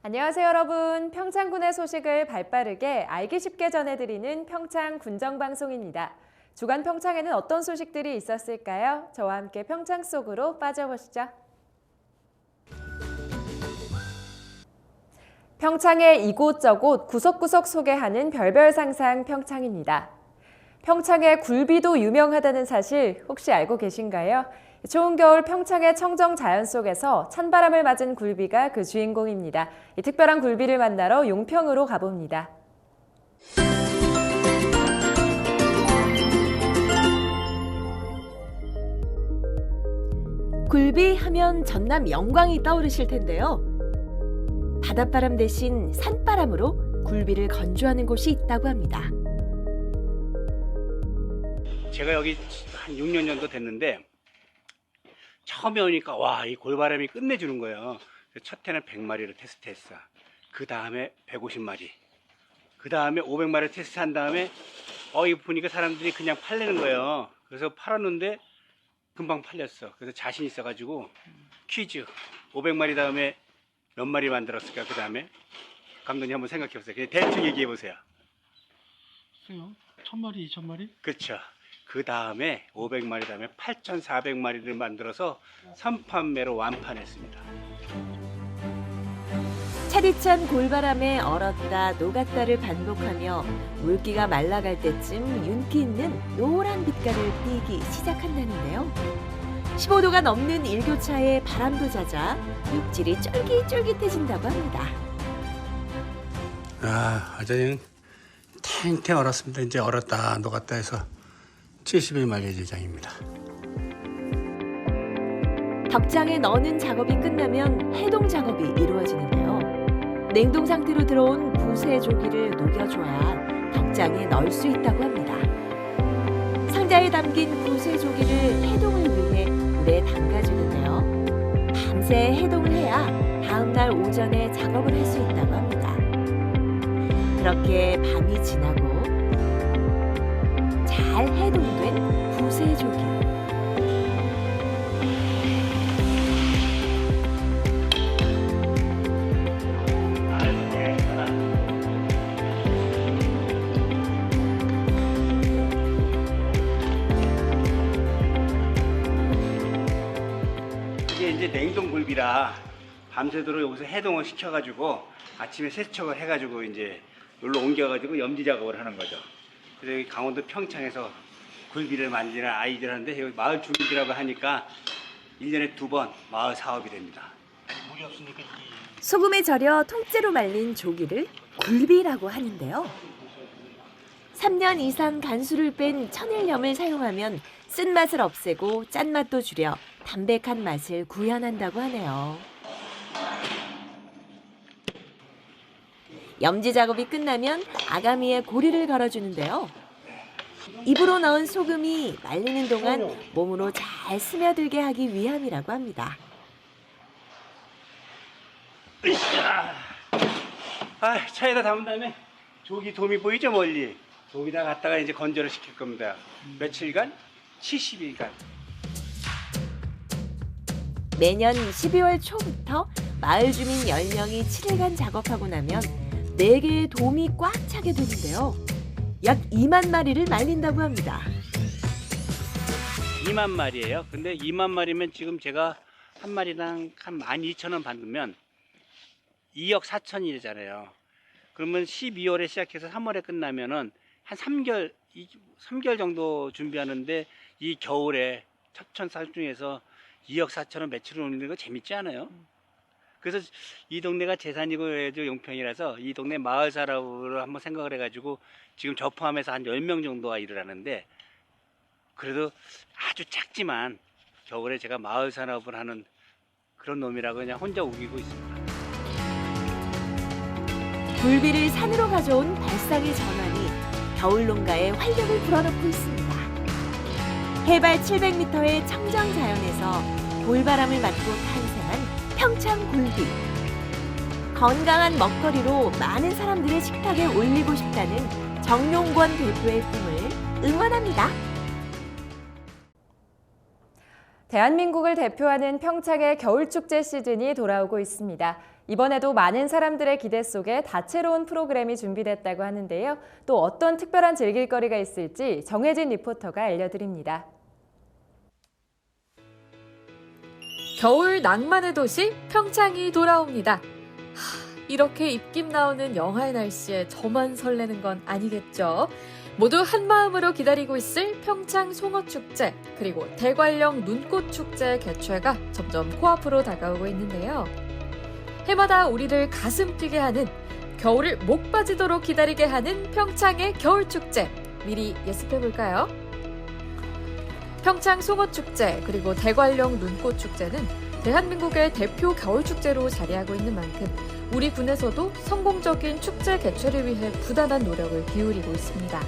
안녕하세요, 여러분. 평창군의 소식을 발빠르게 알기 쉽게 전해드리는 평창 군정방송입니다. 주간 평창에는 어떤 소식들이 있었을까요? 저와 함께 평창 속으로 빠져보시죠. 평창의 이곳저곳 구석구석 소개하는 별별상상 평창입니다. 평창의 굴비도 유명하다는 사실 혹시 알고 계신가요? 추운 겨울 평창의 청정 자연 속에서 찬바람을 맞은 굴비가 그 주인공입니다. 이 특별한 굴비를 만나러 용평으로 가봅니다. 굴비 하면 전남 영광이 떠오르실 텐데요. 바닷바람 대신 산바람으로 굴비를 건조하는 곳이 있다고 합니다. 제가 여기 한 6년 정도 됐는데 처음에 오니까 와, 이 골바람이 끝내주는 거예요. 첫 해는 100마리를 테스트했어. 그 다음에 150마리. 그 다음에 500마리를 테스트한 다음에 이거 보니까 사람들이 그냥 팔리는 거예요. 그래서 팔았는데 금방 팔렸어. 그래서 자신 있어가지고 퀴즈 500마리 다음에 몇 마리 만들었을까? 그 다음에 감독님 한번 생각해 보세요. 그냥 대충 얘기해 보세요. 글쎄요. 1000마리, 2000마리? 그렇죠. 그 다음에 500마리 다음에 8,400마리를 만들어서 선판매로 완판했습니다. 차디찬 골바람에 얼었다 녹았다를 반복하며 물기가 말라갈 때쯤 윤기 있는 노란 빛깔을 띠기 시작한다는데요. 15도가 넘는 일교차에 바람도 잦아 육질이 쫄깃쫄깃해진다고 합니다. 어제는 탱탱 얼었습니다. 이제 얼었다 녹았다 해서 70일만리 예정입니다. 덕장에 넣는 작업이 끝나면 해동 작업이 이루어지는데요. 냉동 상태로 들어온 부세 조기를 녹여줘야 덕장에 넣을 수 있다고 합니다. 상자에 담긴 부세 조기를 해동을 위해 물에 담가주는데요. 밤새 해동을 해야 다음날 오전에 작업을 할 수 있다고 합니다. 그렇게 밤이 지나고 잘 해동된 부세 조기. 이게 이제 냉동 굴비라 밤새도록 여기서 해동을 시켜가지고 아침에 세척을 해가지고 이제 여기로 옮겨가지고 염지 작업을 하는 거죠. 그래서 여기 강원도 평창에서 굴비를 만드는 아이들한테 여기 마을 주민이라고 하니까 1년에 2번 마을 사업이 됩니다. 물이 없으니까 소금에 절여 통째로 말린 조기를 굴비라고 하는데요. 3년 이상 간수를 뺀 천일염을 사용하면 쓴맛을 없애고 짠맛도 줄여 담백한 맛을 구현한다고 하네요. 염지 작업이 끝나면 아가미에 고리를 걸어주는데요. 입으로 넣은 소금이 말리는 동안 몸으로 잘 스며들게 하기 위함이라고 합니다. 차에다 담은 다음에 조기 돔이 보이죠, 멀리? 거기다 갖다가 이제 건조를 시킬 겁니다. 며칠간? 70일간. 매년 12월 초부터 마을 주민 10명이 7일간 작업하고 나면 4개의 돔이 꽉 차게 되는데요. 약 2만 마리를 말린다고 합니다. 2만 마리예요. 근데 2만 마리면 지금 제가 한 마리당 한 12,000원 받으면 2억 4천이잖아요. 그러면 12월에 시작해서 3월에 끝나면은 한 3개월 정도 준비하는데 이 겨울에 첩천살 중에서 2억 4천원 매출을 올리는 거 재밌지 않아요? 그래서 이 동네가 재산이고 용평이라서 이 동네 마을 사업으로 한번 생각을 해가지고 지금 저 포함해서 한 10명 정도가 일을 하는데 그래도 아주 작지만 겨울에 제가 마을 산업을 하는 그런 놈이라고 그냥 혼자 우기고 있습니다. 굴비를 산으로 가져온 발상의 전환이 겨울 농가에 활력을 불어넣고 있습니다. 해발 700m의 청정 자연에서 돌바람을 맞고 탄생한 평창 굴비. 건강한 먹거리로 많은 사람들의 식탁에 올리고 싶다는 정용권 대표의 꿈을 응원합니다. 대한민국을 대표하는 평창의 겨울축제 시즌이 돌아오고 있습니다. 이번에도 많은 사람들의 기대 속에 다채로운 프로그램이 준비됐다고 하는데요. 또 어떤 특별한 즐길거리가 있을지 정혜진 리포터가 알려드립니다. 겨울 낭만의 도시 평창이 돌아옵니다. 이렇게 입김 나오는 영하의 날씨에 저만 설레는 건 아니겠죠? 모두 한마음으로 기다리고 있을 평창 송어축제 그리고 대관령 눈꽃축제 개최가 점점 코앞으로 다가오고 있는데요. 해마다 우리를 가슴 뛰게 하는 겨울을 목 빠지도록 기다리게 하는 평창의 겨울축제 미리 예습해볼까요? 평창 송어축제 그리고 대관령 눈꽃축제는 대한민국의 대표 겨울축제로 자리하고 있는 만큼 우리 군에서도 성공적인 축제 개최를 위해 부단한 노력을 기울이고 있습니다.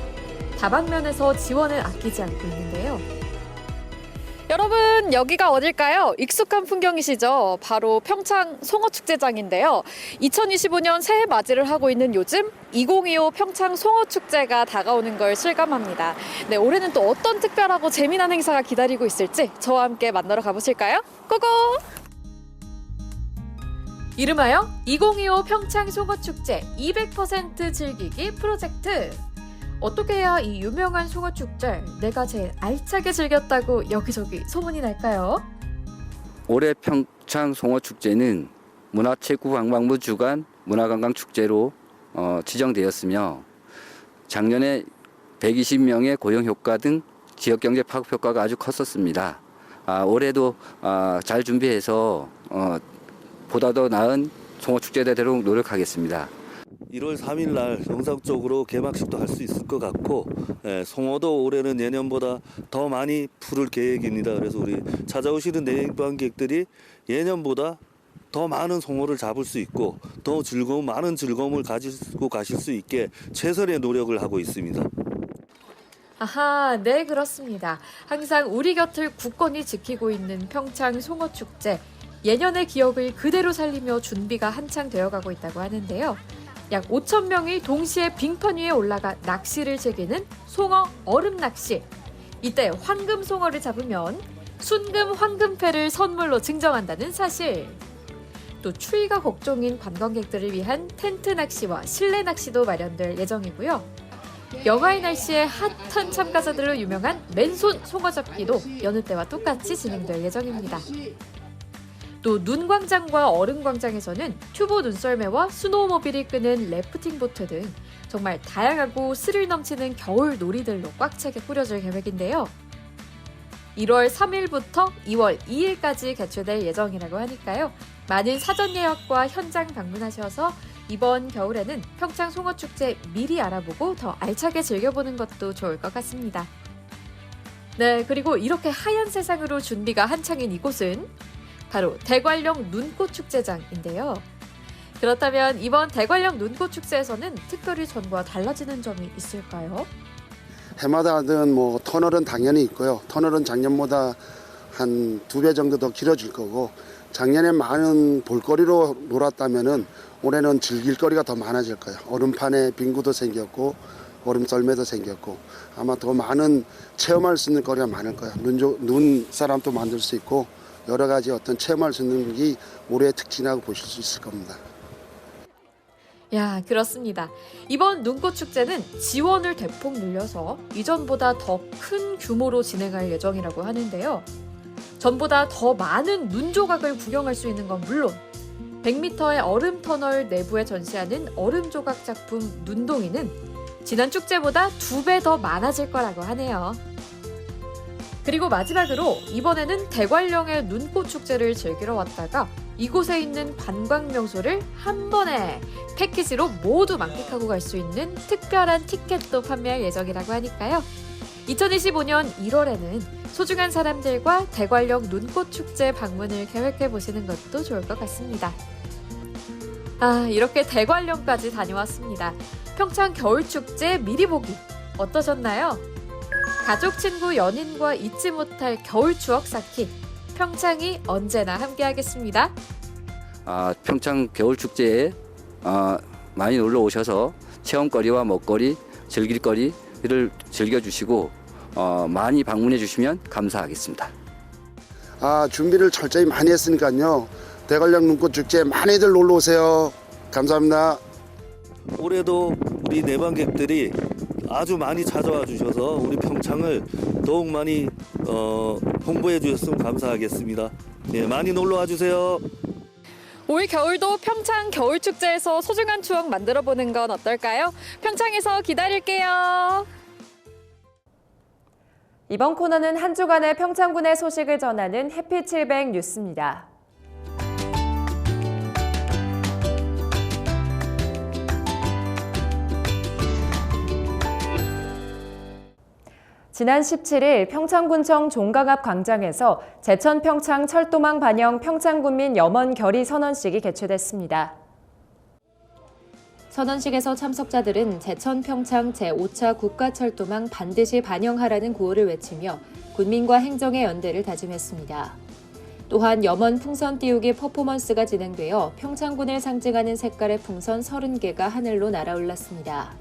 다방면에서 지원을 아끼지 않고 있는데요. 여러분, 여기가 어딜까요? 익숙한 풍경이시죠? 바로 평창 송어축제장인데요. 2025년 새해 맞이를 하고 있는 요즘 2025 평창 송어축제가 다가오는 걸 실감합니다. 네, 올해는 또 어떤 특별하고 재미난 행사가 기다리고 있을지 저와 함께 만나러 가보실까요? 고고! 이름하여 2025 평창 송어축제 200% 즐기기 프로젝트. 어떻게 해야 이 유명한 송어축제 내가 제일 알차게 즐겼다고 여기저기 소문이 날까요? 올해 평창 송어축제는 문화체육관광부 주관 문화관광축제로 지정되었으며 작년에 120명의 고용효과 등 지역경제 파급효과가 아주 컸었습니다. 올해도 잘 준비해서 보다 더 나은 송어축제가 되도록 노력하겠습니다. 1월 3일 날 정상적으로 개막식도 할 수 있을 것 같고 송어도 올해는 예년보다 더 많이 풀을 계획입니다. 그래서 우리 찾아오시는 내방객들이 예년보다 더 많은 송어를 잡을 수 있고 더 많은 즐거움을 가지고 가실 수 있게 최선의 노력을 하고 있습니다. 아하, 네, 그렇습니다. 항상 우리 곁을 굳건히 지키고 있는 평창 송어축제. 예년의 기억을 그대로 살리며 준비가 한창 되어가고 있다고 하는데요. 약 5,000명이 동시에 빙판 위에 올라가 낚시를 즐기는 송어 얼음 낚시. 이때 황금 송어를 잡으면 순금 황금패를 선물로 증정한다는 사실. 또 추위가 걱정인 관광객들을 위한 텐트 낚시와 실내 낚시도 마련될 예정이고요. 영하의 날씨에 핫한 참가자들로 유명한 맨손 송어 잡기도 여느 때와 똑같이 진행될 예정입니다. 또 눈광장과 얼음광장에서는 튜브 눈썰매와 스노우모빌이 끄는 래프팅 보트 등 정말 다양하고 스릴 넘치는 겨울 놀이들로 꽉 차게 꾸려질 계획인데요. 1월 3일부터 2월 2일까지 개최될 예정이라고 하니까요. 많은 사전 예약과 현장 방문하셔서 이번 겨울에는 평창 송어축제 미리 알아보고 더 알차게 즐겨보는 것도 좋을 것 같습니다. 네, 그리고 이렇게 하얀 세상으로 준비가 한창인 이곳은 바로 대관령 눈꽃축제장인데요. 그렇다면 이번 대관령 눈꽃축제에서는 특별히 전과 달라지는 점이 있을까요? 해마다 하던 터널은 당연히 있고요. 터널은 작년보다 한 2배 정도 더 길어질 거고 작년에 많은 볼거리로 놀았다면은 올해는 즐길 거리가 더 많아질 거예요. 얼음판에 빙구도 생겼고 얼음썰매도 생겼고 아마 더 많은 체험할 수 있는 거리가 많을 거예요. 눈사람도 만들 수 있고 여러 가지 어떤 체험할 수 있는 게 올해의 특징이라고 보실 수 있을 겁니다. 야, 그렇습니다. 이번 눈꽃축제는 지원을 대폭 늘려서 이전보다 더 큰 규모로 진행할 예정이라고 하는데요. 전보다 더 많은 눈 조각을 구경할 수 있는 건 물론 100m의 얼음 터널 내부에 전시하는 얼음 조각 작품 눈동이는 지난 축제보다 2배 더 많아질 거라고 하네요. 그리고 마지막으로 이번에는 대관령의 눈꽃축제를 즐기러 왔다가 이곳에 있는 관광 명소를 한 번에 패키지로 모두 만끽하고 갈 수 있는 특별한 티켓도 판매할 예정이라고 하니까요. 2025년 1월에는 소중한 사람들과 대관령 눈꽃축제 방문을 계획해 보시는 것도 좋을 것 같습니다. 이렇게 대관령까지 다녀왔습니다. 평창 겨울축제 미리 보기 어떠셨나요? 가족, 친구, 연인과 잊지 못할 겨울 추억 쌓기. 평창이 언제나 함께하겠습니다. 평창 겨울축제에 많이 놀러 오셔서 체험거리와 먹거리, 즐길거리를 즐겨주시고 많이 방문해 주시면 감사하겠습니다. 준비를 철저히 많이 했으니까요. 대관령 눈꽃축제 많이들 놀러 오세요. 감사합니다. 올해도 우리 내방객들이 아주 많이 찾아와 주셔서 우리 평창을 더욱 많이 홍보해 주셨으면 감사하겠습니다. 네, 많이 놀러 와 주세요. 올 겨울도 평창 겨울축제에서 소중한 추억 만들어보는 건 어떨까요? 평창에서 기다릴게요. 이번 코너는 한 주간의 평창군의 소식을 전하는 해피700 뉴스입니다. 지난 17일 평창군청 종각 앞 광장에서 제천 평창 철도망 반영 평창군민 염원 결의 선언식이 개최됐습니다. 선언식에서 참석자들은 제천 평창 제5차 국가철도망 반드시 반영하라는 구호를 외치며 군민과 행정의 연대를 다짐했습니다. 또한 염원 풍선 띄우기 퍼포먼스가 진행되어 평창군을 상징하는 색깔의 풍선 30개가 하늘로 날아올랐습니다.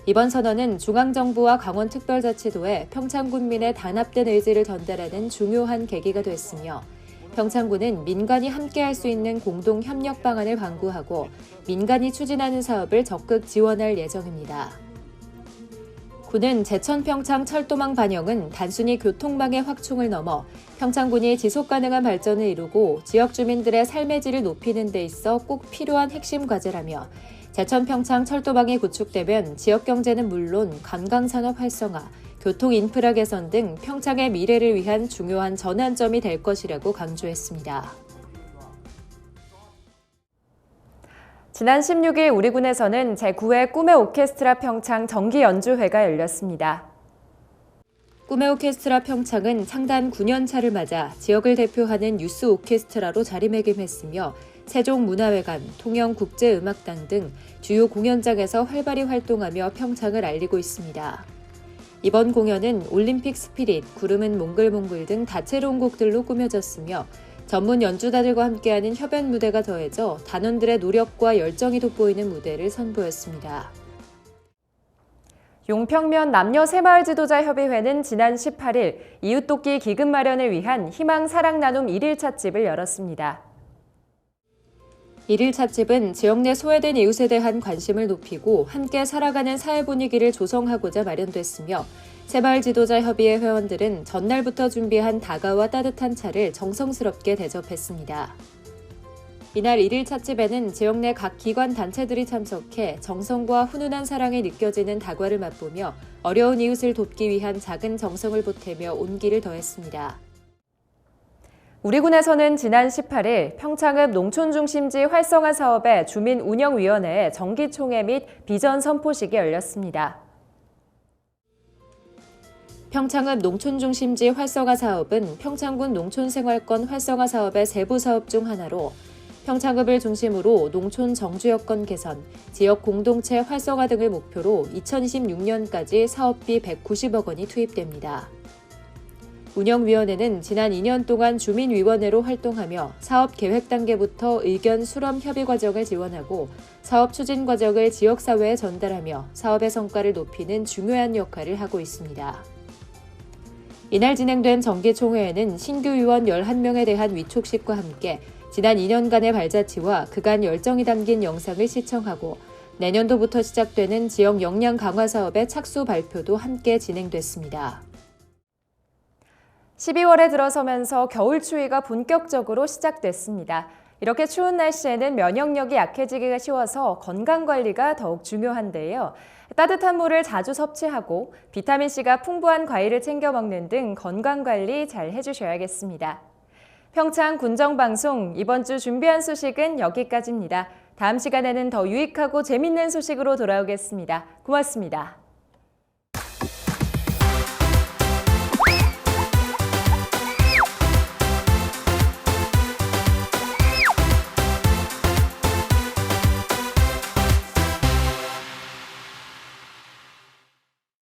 이번 선언은 중앙정부와 강원특별자치도에 평창군민의 단합된 의지를 전달하는 중요한 계기가 됐으며 평창군은 민간이 함께할 수 있는 공동협력 방안을 강구하고 민간이 추진하는 사업을 적극 지원할 예정입니다. 군은 제천 평창 철도망 반영은 단순히 교통망의 확충을 넘어 평창군이 지속가능한 발전을 이루고 지역 주민들의 삶의 질을 높이는 데 있어 꼭 필요한 핵심 과제라며 제천 평창 철도망이 구축되면 지역 경제는 물론 관광산업 활성화, 교통 인프라 개선 등 평창의 미래를 위한 중요한 전환점이 될 것이라고 강조했습니다. 지난 16일 우리 군에서는 제9회 꿈의 오케스트라 평창 정기 연주회가 열렸습니다. 꿈의 오케스트라 평창은 창단 9년차를 맞아 지역을 대표하는 유스 오케스트라로 자리매김했으며 세종문화회관, 통영국제음악당 등 주요 공연장에서 활발히 활동하며 평창을 알리고 있습니다. 이번 공연은 올림픽 스피릿, 구름은 몽글몽글 등 다채로운 곡들로 꾸며졌으며 전문 연주자들과 함께하는 협연 무대가 더해져 단원들의 노력과 열정이 돋보이는 무대를 선보였습니다. 용평면 남녀 새마을 지도자 협의회는 지난 18일 이웃돕기 기금 마련을 위한 희망 사랑 나눔 1일 찻집을 열었습니다. 1일 찻집은 지역 내 소외된 이웃에 대한 관심을 높이고 함께 살아가는 사회 분위기를 조성하고자 마련됐으며 새마을 지도자 협의회 회원들은 전날부터 준비한 다가와 따뜻한 차를 정성스럽게 대접했습니다. 이날 1일 찻집에는 지역 내 각 기관 단체들이 참석해 정성과 훈훈한 사랑이 느껴지는 다과를 맛보며 어려운 이웃을 돕기 위한 작은 정성을 보태며 온기를 더했습니다. 우리 군에서는 지난 18일 평창읍 농촌중심지 활성화 사업의 주민운영위원회 정기총회 및 비전 선포식이 열렸습니다. 평창읍 농촌중심지 활성화 사업은 평창군 농촌생활권 활성화 사업의 세부 사업 중 하나로 평창읍을 중심으로 농촌 정주여건 개선, 지역 공동체 활성화 등을 목표로 2026년까지 사업비 190억 원이 투입됩니다. 운영위원회는 지난 2년 동안 주민위원회로 활동하며 사업 계획 단계부터 의견 수렴 협의 과정을 지원하고 사업 추진 과정을 지역사회에 전달하며 사업의 성과를 높이는 중요한 역할을 하고 있습니다. 이날 진행된 정기총회에는 신규 위원 11명에 대한 위촉식과 함께 지난 2년간의 발자취와 그간 열정이 담긴 영상을 시청하고 내년도부터 시작되는 지역 역량 강화 사업의 착수 발표도 함께 진행됐습니다. 12월에 들어서면서 겨울 추위가 본격적으로 시작됐습니다. 이렇게 추운 날씨에는 면역력이 약해지기가 쉬워서 건강관리가 더욱 중요한데요. 따뜻한 물을 자주 섭취하고 비타민C가 풍부한 과일을 챙겨 먹는 등 건강관리 잘 해주셔야겠습니다. 평창 군정방송 이번 주 준비한 소식은 여기까지입니다. 다음 시간에는 더 유익하고 재밌는 소식으로 돌아오겠습니다. 고맙습니다.